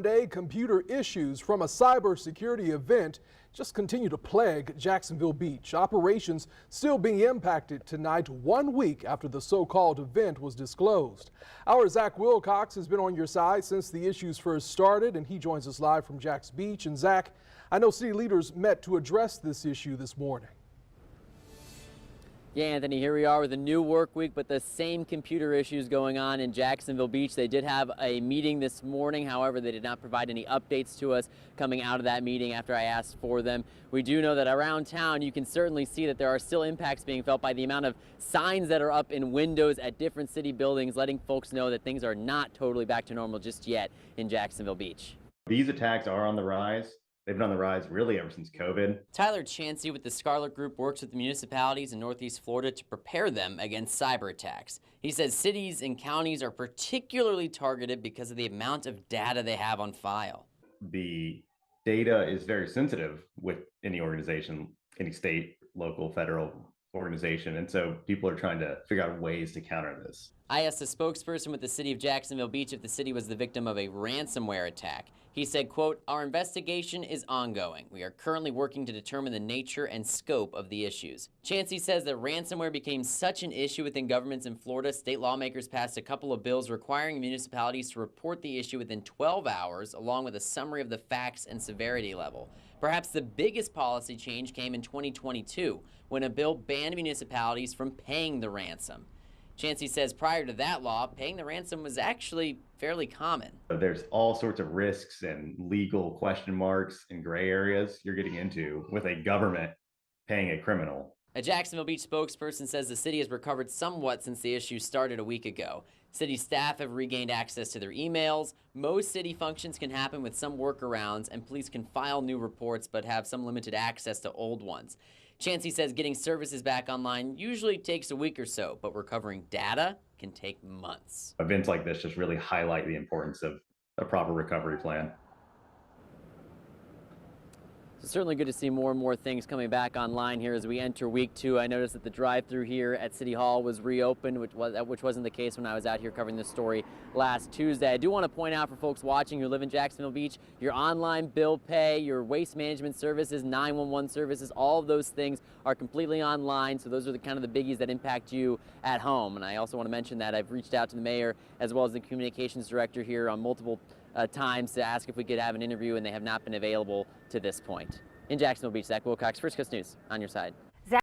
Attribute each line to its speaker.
Speaker 1: Day computer issues from a cybersecurity event just continue to plague Jacksonville Beach. Operations still being impacted tonight, 1 week after the so-called event was disclosed. Our Zach Wilcox has been on your side since the issues first started, and he joins us live from Jax Beach. And Zach, I know city leaders met to address this issue this morning.
Speaker 2: Yeah, Anthony, here we are with a new work week, but the same computer issues going on in Jacksonville Beach. They did have a meeting this morning. However, they did not provide any updates to us coming out of that meeting after I asked for them. We do know that around town, you can certainly see that there are still impacts being felt by the amount of signs that are up in windows at different city buildings, letting folks know that things are not totally back to normal just yet in Jacksonville Beach.
Speaker 3: These attacks are on the rise. They've been on the rise really ever since COVID.
Speaker 2: Tyler Chansey with the Scarlet Group works with municipalities in Northeast Florida to prepare them against cyber attacks. He says cities and counties are particularly targeted because of the amount of data they have on file.
Speaker 3: The data is very sensitive with any organization, any state, local, federal organization, and so people are trying to figure out ways to counter this.
Speaker 2: I asked a spokesperson with the City of Jacksonville Beach if the city was the victim of a ransomware attack. He said, quote, "Our investigation is ongoing. We are currently working to determine the nature and scope of the issues." Chansey says that ransomware became such an issue within governments in Florida, state lawmakers passed a couple of bills requiring municipalities to report the issue within 12 hours, along with a summary of the facts and severity level. Perhaps the biggest policy change came in 2022, when a bill banned municipalities from paying the ransom. Chansey says prior to that law, paying the ransom was actually fairly common.
Speaker 3: There's all sorts of risks and legal question marks and gray areas you're getting into with a government paying a criminal.
Speaker 2: A Jacksonville Beach spokesperson says the city has recovered somewhat since the issue started a week ago. City staff have regained access to their emails. Most city functions can happen with some workarounds, and police can file new reports but have some limited access to old ones. Chansey says getting services back online usually takes a week or so, but recovering data can take months.
Speaker 3: Events like this just really highlight the importance of a proper recovery plan.
Speaker 2: So certainly good to see more and more things coming back online here as we enter week 2. I noticed that the drive-through here at City Hall was reopened, which wasn't the case when I was out here covering this story last Tuesday. I do want to point out for folks watching who live in Jacksonville Beach, your online bill pay, your waste management services, 911 services, all of those things are completely online. So those are the kind of the biggies that impact you at home. And I also want to mention that I've reached out to the mayor as well as the communications director here on multiple times to ask if we could have an interview, and they have not been available to this point. In Jacksonville Beach, Zach Wilcox, First Coast News, on your side.